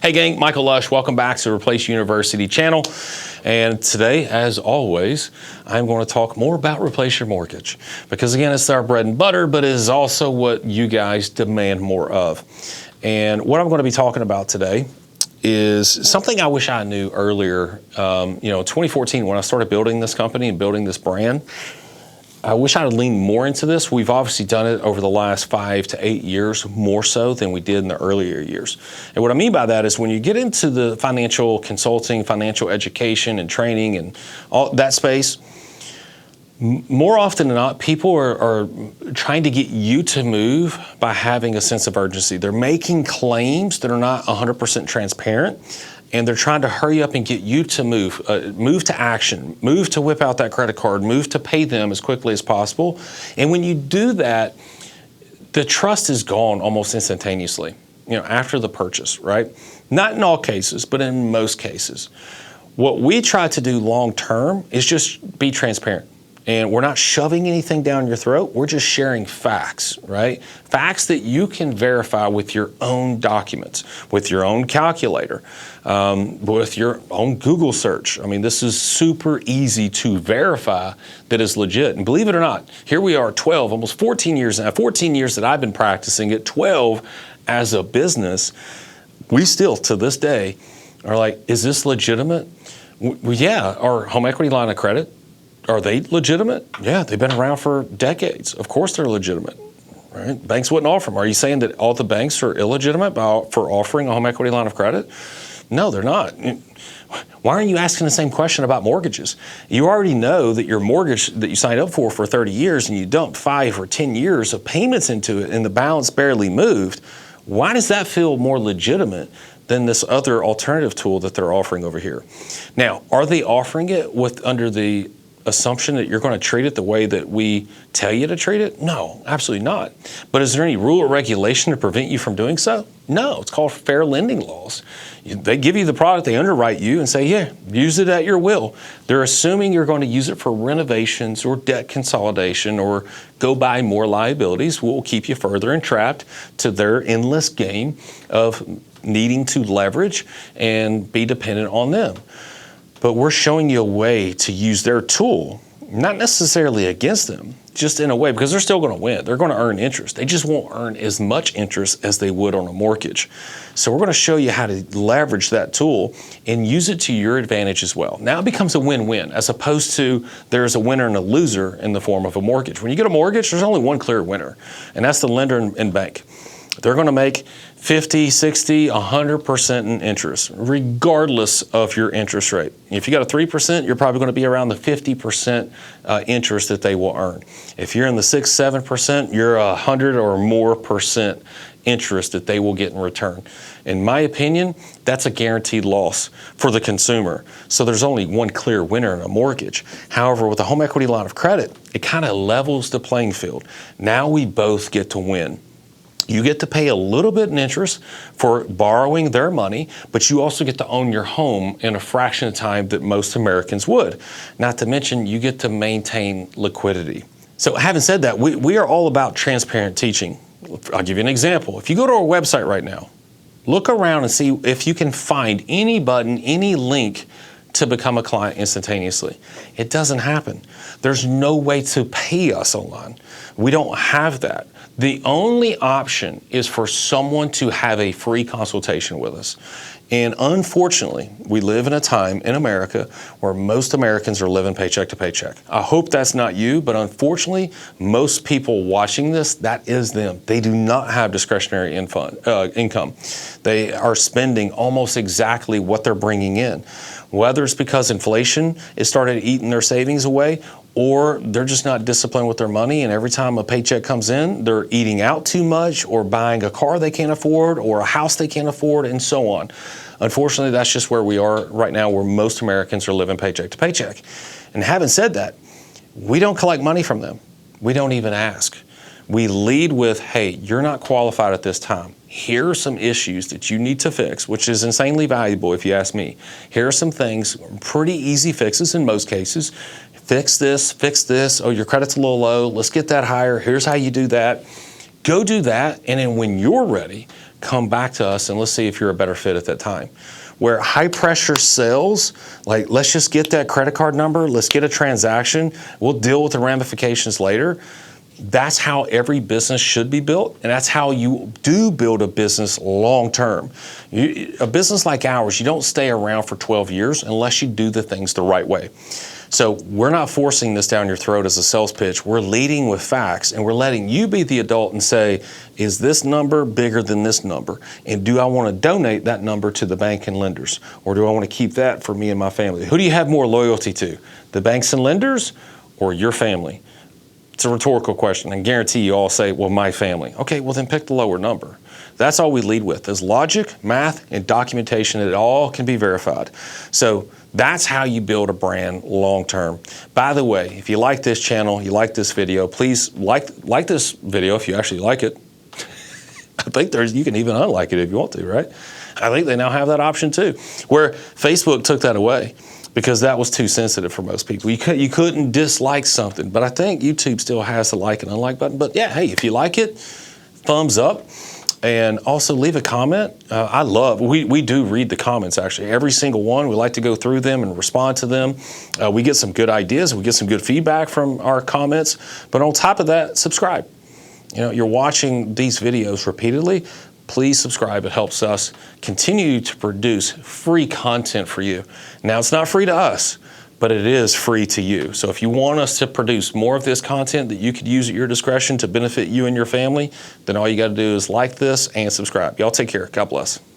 Hey gang, Michael Lush, welcome back to Replace University channel. And today, as always, I'm going to talk more about Replace Your Mortgage. Because again, it's our bread and butter, but it is also what you guys demand more of. And what I'm going to be talking about today is something I wish I knew earlier. 2014, when I started building this company and building this brand, I wish I had leaned more into this. We've obviously done it over the last 5 to 8 years, more so than we did in the earlier years. And what I mean by that is when you get into the financial consulting, financial education and training and all that space, more often than not, people are trying to get you to move by having a sense of urgency. They're making claims that are not 100% transparent. And they're trying to hurry up and get you to move to action, move to whip out that credit card, move to pay them as quickly as possible. And when you do that, the trust is gone almost instantaneously, after the purchase, right? Not in all cases, but in most cases. What we try to do long term is just be transparent. And we're not shoving anything down your throat. We're just sharing facts, right? Facts that you can verify with your own documents, with your own calculator, with your own Google search. I mean, this is super easy to verify that is legit. And believe it or not, here we are 12, almost 14 years now, 14 years that I've been practicing it, 12 as a business. We still, to this day, are like, is this legitimate? Yeah, our home equity line of credit, are they legitimate? Yeah, they've been around for decades. Of course they're legitimate, right? Banks wouldn't offer them. Are you saying that all the banks are illegitimate for offering a home equity line of credit? No, they're not. Why aren't you asking the same question about mortgages? You already know that your mortgage that you signed up for 30 years and you dumped 5 or 10 years of payments into it and the balance barely moved. Why does that feel more legitimate than this other alternative tool that they're offering over here? Now, are they offering it under the assumption that you're going to treat it the way that we tell you to treat it? No, absolutely not. But is there any rule or regulation to prevent you from doing so? No, it's called fair lending laws. They give you the product, they underwrite you and say, yeah, use it at your will. They're assuming you're going to use it for renovations or debt consolidation or go buy more liabilities, which will keep you further entrapped to their endless game of needing to leverage and be dependent on them. But we're showing you a way to use their tool, not necessarily against them, just in a way, because they're still going to win. They're going to earn interest. They just won't earn as much interest as they would on a mortgage. So we're going to show you how to leverage that tool and use it to your advantage as well. Now it becomes a win-win, as opposed to there's a winner and a loser in the form of a mortgage. When you get a mortgage, there's only one clear winner, and that's the lender and bank. They're going to make 50, 60, 100% in interest, regardless of your interest rate. If you got a 3%, you're probably going to be around the 50% interest that they will earn. If you're in the 6, 7%, you're 100 or more percent interest that they will get in return. In my opinion, that's a guaranteed loss for the consumer. So there's only one clear winner in a mortgage. However, with a home equity line of credit, it kind of levels the playing field. Now we both get to win. You get to pay a little bit in interest for borrowing their money, but you also get to own your home in a fraction of the time that most Americans would. Not to mention, you get to maintain liquidity. So having said that, we are all about transparent teaching. I'll give you an example. If you go to our website right now, look around and see if you can find any button, any link to become a client instantaneously. It doesn't happen. There's no way to pay us online. We don't have that. The only option is for someone to have a free consultation with us. And unfortunately, we live in a time in America where most Americans are living paycheck to paycheck. I hope that's not you, but unfortunately, most people watching this, that is them. They do not have discretionary income. They are spending almost exactly what they're bringing in. Whether it's because inflation has started eating their savings away, or they're just not disciplined with their money, and every time a paycheck comes in, they're eating out too much or buying a car they can't afford or a house they can't afford, and so on. Unfortunately, that's just where we are right now, where most Americans are living paycheck to paycheck. And having said that, we don't collect money from them. We don't even ask. We lead with, hey, you're not qualified at this time. Here are some issues that you need to fix, which is insanely valuable if you ask me. Here are some things, pretty easy fixes in most cases. Fix this. Oh, your credit's a little low. Let's get that higher. Here's how you do that. Go do that. And then when you're ready, come back to us and let's see if you're a better fit at that time. Where high pressure sales, like let's just get that credit card number, let's get a transaction, we'll deal with the ramifications later. That's how every business should be built, and that's how you do build a business long term. A business like ours, you don't stay around for 12 years unless you do the things the right way. So we're not forcing this down your throat as a sales pitch. We're leading with facts, and we're letting you be the adult and say, is this number bigger than this number? And do I want to donate that number to the bank and lenders? Or do I want to keep that for me and my family? Who do you have more loyalty to? The banks and lenders or your family? It's a rhetorical question, and guarantee you all say, well, my family. Okay, well then pick the lower number. That's all we lead with is logic, math, and documentation. It all can be verified. So that's how you build a brand long term. By the way, if you like this channel, you like this video, please like this video if you actually like it. I think you can even unlike it if you want to, right? I think they now have that option too, where Facebook took that away, because that was too sensitive for most people. You couldn't dislike something, but I think YouTube still has the like and unlike button. But yeah, hey, if you like it, thumbs up. And also leave a comment. We do read the comments actually, every single one. We like to go through them and respond to them. We get some good ideas, we get some good feedback from our comments. But on top of that, subscribe. You're watching these videos repeatedly. Please subscribe. It helps us continue to produce free content for you. Now, it's not free to us, but it is free to you. So if you want us to produce more of this content that you could use at your discretion to benefit you and your family, then all you got to do is like this and subscribe. Y'all take care. God bless.